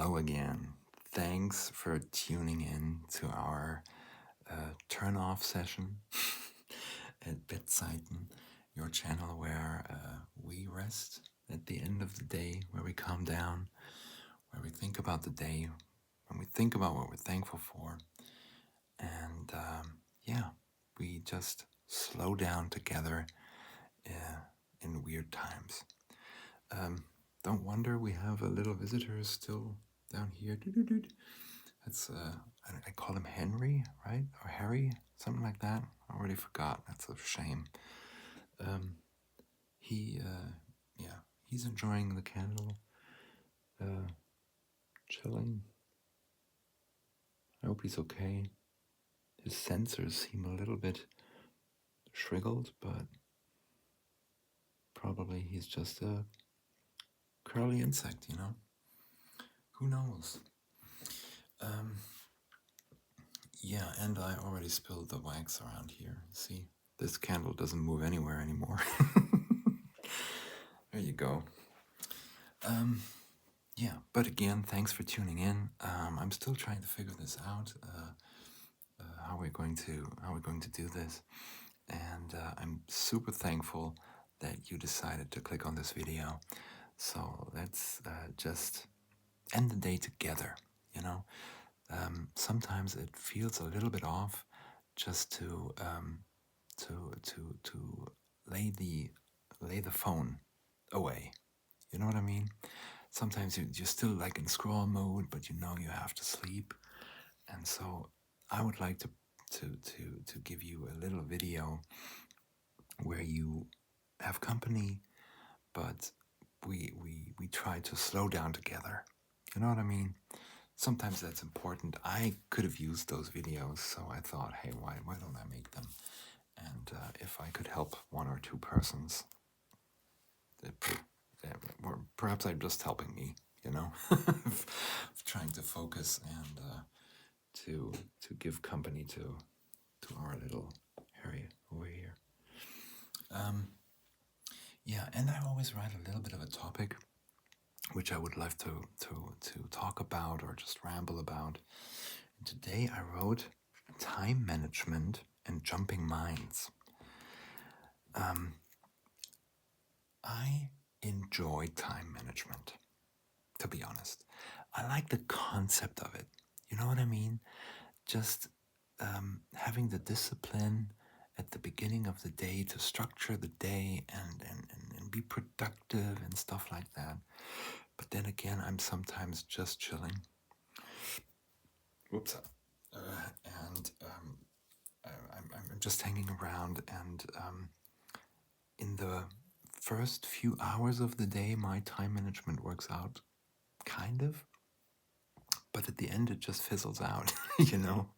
Hello again. Thanks for tuning in to our turn off session at Bettzeiten, your channel where we rest at the end of the day, where we calm down, where we think about the day, when we think about what we're thankful for, and yeah, we just slow down together uh, in weird times. Um, don't wonder we have a little visitor still down here. Doo-doo-doo. That's I call him Henry, right? Or Harry, something like that. I already forgot. That's a shame. Um, yeah, he's enjoying the candle, uh, chilling. I hope he's okay. His sensors seem a little bit shriveled, but probably he's just a curly insect, you know? Who knows? Um, yeah, and I already spilled the wax around here. See, this candle doesn't move anywhere anymore. There you go. Yeah, but again, thanks for tuning in. I'm still trying to figure this out. How we're going to do this, and I'm super thankful that you decided to click on this video. So let's just end the day together. You know, sometimes it feels a little bit off just to lay the phone away. You know what I mean? Sometimes you're still like in scroll mode, but you know you have to sleep. And so I would like to give you a little video where you have company, but we try to slow down together. You know what I mean? Sometimes that's important. I could have used those videos, so I thought, hey, why don't I make them? And if I could help one or two persons, or perhaps I'm just helping me, you know, trying to focus and to give company to our little Harry over here. Yeah, and I always write a little bit of a topic which I would love to talk about or just ramble about. And today I wrote time management and jumping minds. I enjoy time management, to be honest. I like the concept of it. You know what I mean? Just having the discipline at the beginning of the day to structure the day and be productive and stuff like that. But then again, I'm sometimes just chilling. Whoops. And I'm just hanging around. And in the first few hours of the day, my time management works out, kind of. But at the end, it just fizzles out, you know.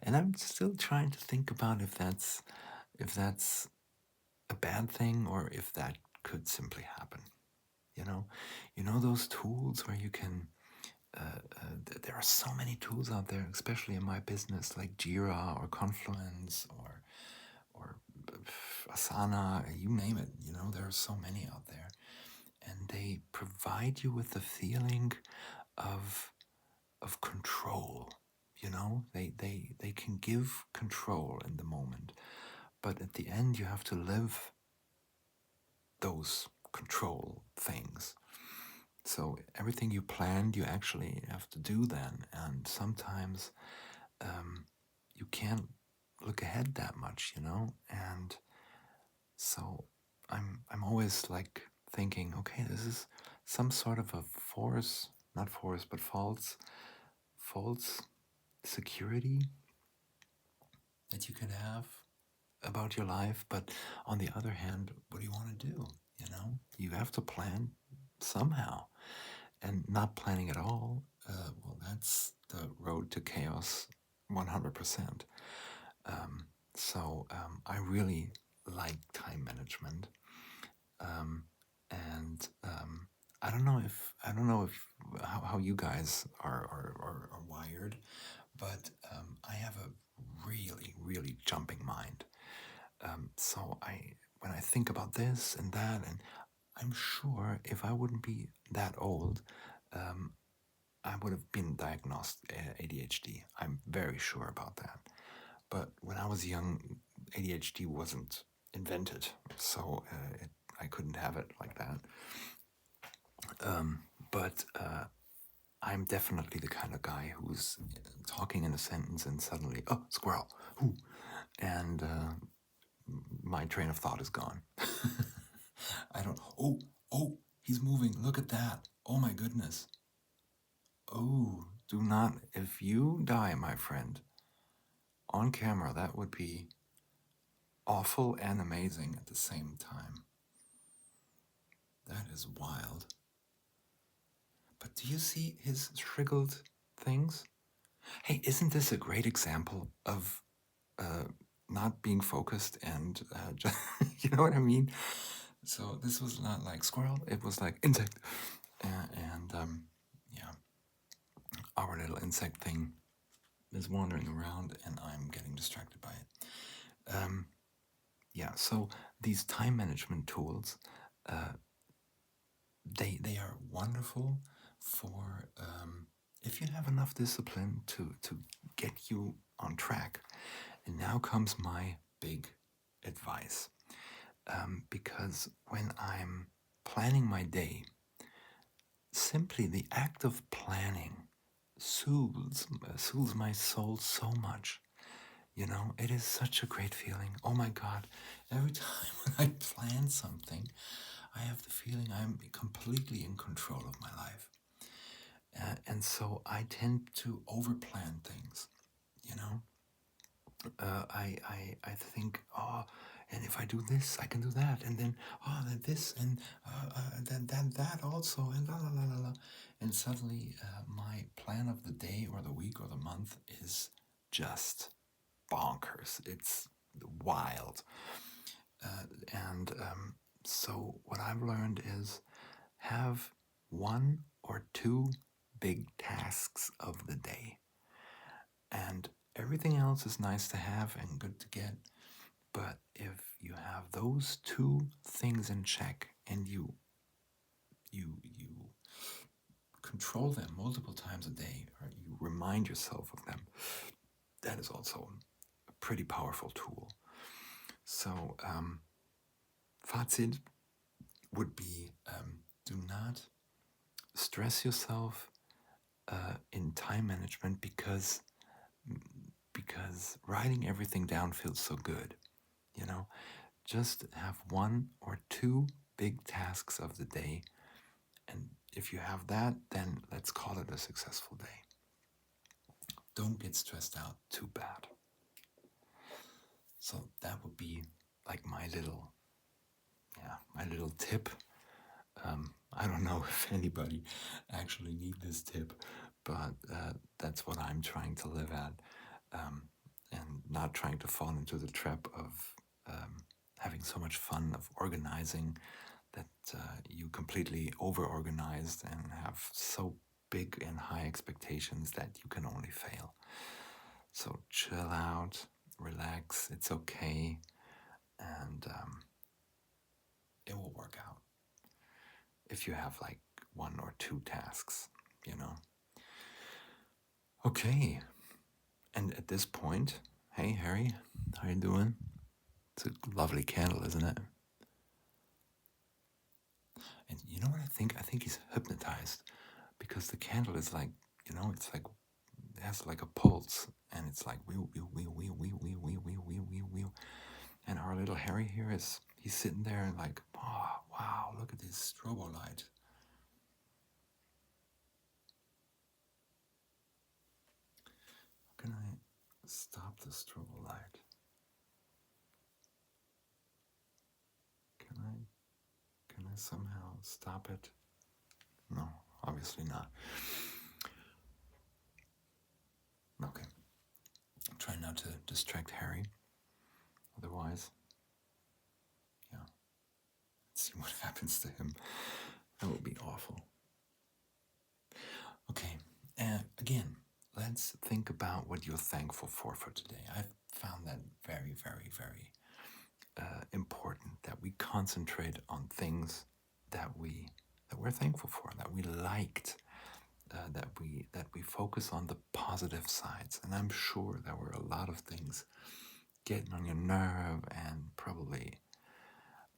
And I'm still trying to think about if that's a bad thing or if that could simply happen. You know those tools where you can. There are so many tools out there, especially in my business, like Jira or Confluence or Asana, you name it. You know, there are so many out there, and they provide you with the feeling of control. You know, they can give control in the moment, but at the end you have to live those control things. So everything you planned you actually have to do then, and sometimes you can't look ahead that much, you know. And so I'm always like thinking, okay, this is some sort of a not force but false security that you can have about your life. But on the other hand, what do you want to do? You know, you have to plan somehow, and not planning at all. Well, that's the road to chaos, 100%. I really like time management, and I don't know if how you guys are wired, but I have a really jumping mind. So when I think about this and that, and I'm sure if I wouldn't be that old, I would have been diagnosed ADHD. I'm very sure about that. But when I was young, ADHD wasn't invented, so I couldn't have it like that. But I'm definitely the kind of guy who's talking in a sentence and suddenly, oh, squirrel, whoo, and my train of thought is gone. I don't, oh, he's moving, look at that, oh my goodness. Oh, do not, if you die, my friend, on camera, that would be awful and amazing at the same time. That is wild. But do you see his shriggled things? Hey, isn't this a great example of not being focused and just, you know what I mean? So this was not like squirrel, it was like insect. And yeah, our little insect thing is wandering around and I'm getting distracted by it. Yeah, so these time management tools, they are wonderful for if you have enough discipline to get you on track. And now comes my big advice. Because when I'm planning my day, simply the act of planning soothes my soul so much. You know, it is such a great feeling. Oh my God, every time when I plan something, I have the feeling I'm completely in control of my life. And so I tend to overplan things, you know. I think, oh, and if I do this, I can do that, and then then this, and then that also, and la la la la la, and suddenly my plan of the day or the week or the month is just bonkers. It's wild, and so what I've learned is have one or two big tasks of the day. And everything else is nice to have and good to get. But if you have those two things in check and you control them multiple times a day, or you remind yourself of them, that is also a pretty powerful tool. So, Fazit would be do not stress yourself in time management because writing everything down feels so good, you know. Just have one or two big tasks of the day, and if you have that, then let's call it a successful day. Don't get stressed out too bad. So that would be like my little tip. I don't know if anybody actually need this tip, but that's what I'm trying to live at, and not trying to fall into the trap of having so much fun of organizing that you completely over-organized and have so big and high expectations that you can only fail. So chill out, relax, it's okay, and it will work out if you have like one or two tasks, you know. Okay, and at this point, hey Harry, how you doing? It's a lovely candle, isn't it? And you know what I think? I think he's hypnotized because the candle is like, you know, it's like it has like a pulse, and it's like wheel, wheel, wheel, wheel, wheel, wheel, wheel, wheel, wheel, wheel, wheel. And our little Harry here he's sitting there and like, oh wow, look at this strobo light. How can I stop the strobo light? Can I somehow stop it? No, obviously not. Okay. Try not to distract Harry. Otherwise, yeah. Let's see what happens to him. That would be awful. Okay, and again, let's think about what you're thankful for today. I've found that very, very, very important that we concentrate on things that we're thankful for, that we liked. that we focus on the positive sides. And I'm sure there were a lot of things getting on your nerve, and probably,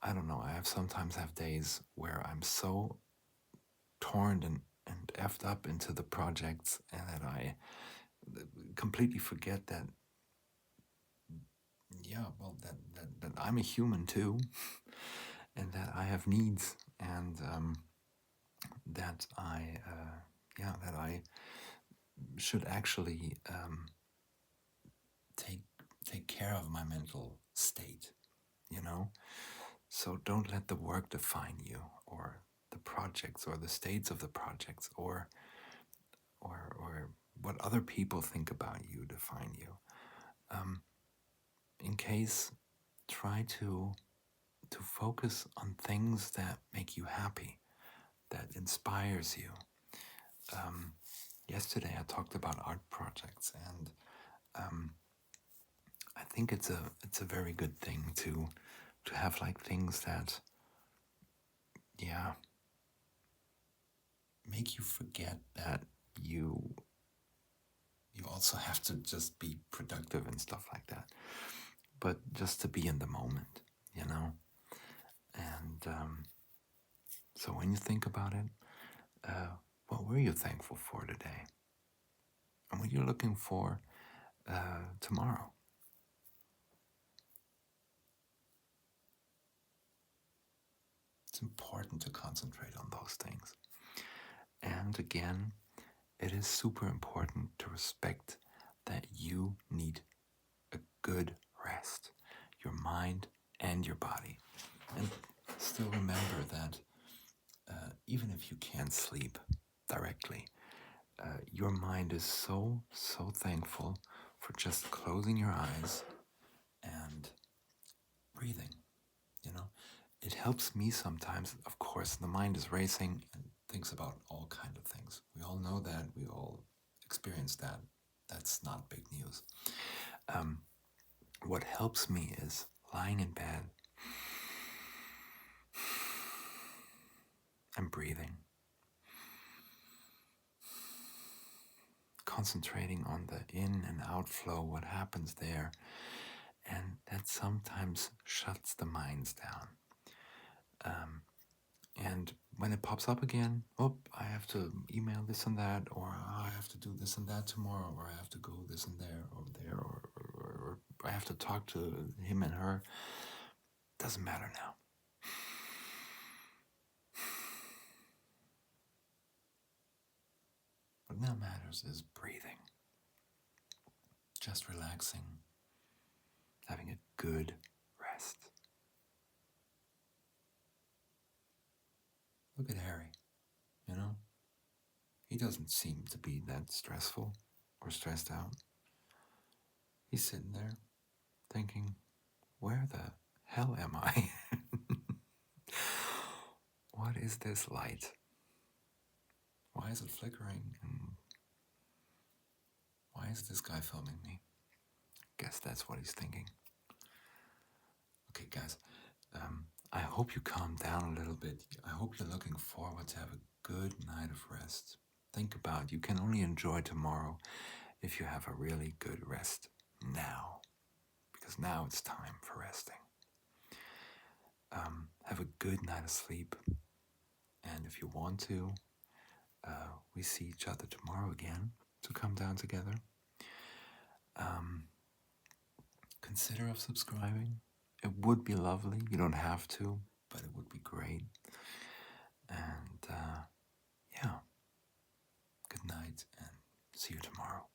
I don't know, I have sometimes have days where I'm so torn and effed up into the projects, and that I completely forget that, yeah, well, that I'm a human too, and that I have needs, and that that I should actually take care of my mental state, you know. So don't let the work define you, or the projects, or the states of the projects, or what other people think about you define you. In case, try to focus on things that make you happy, that inspires you. Yesterday I talked about art projects, and I think it's a very good thing to have like things that, yeah, make you forget that you also have to just be productive and stuff like that, but just to be in the moment, you know. And so when you think about it, what were you thankful for today, and what you're looking for tomorrow? It's important to concentrate on those things. And again, it is super important to respect that you need a good rest, your mind and your body. And still remember that even if you can't sleep directly, your mind is so thankful for just closing your eyes and breathing. You know, it helps me sometimes. Of course, the mind is racing and thinks about all kind of things. We all know that. We all experience that. That's not big news. What helps me is lying in bed and breathing, concentrating on the in and outflow, what happens there, and that sometimes shuts the minds down. And when it pops up again, oh, I have to email this and that, or I have to do this and that tomorrow, or I have to go this and there, or I have to talk to him and her. Doesn't matter now. What now matters is breathing, just relaxing, having a good rest. Look at Harry, you know? He doesn't seem to be that stressful or stressed out. He's sitting there thinking, where the hell am I? What is this light? Why is it flickering? And why is this guy filming me? Guess that's what he's thinking. Okay, guys, I hope you calm down a little bit. I hope you're looking forward to have a good night of rest. Think about, you can only enjoy tomorrow if you have a really good rest now, because now it's time for resting. Have a good night of sleep, and if you want to, we see each other tomorrow again to come down together. Consider of subscribing. It would be lovely. You don't have to, but it would be great. And yeah, good night, and see you tomorrow.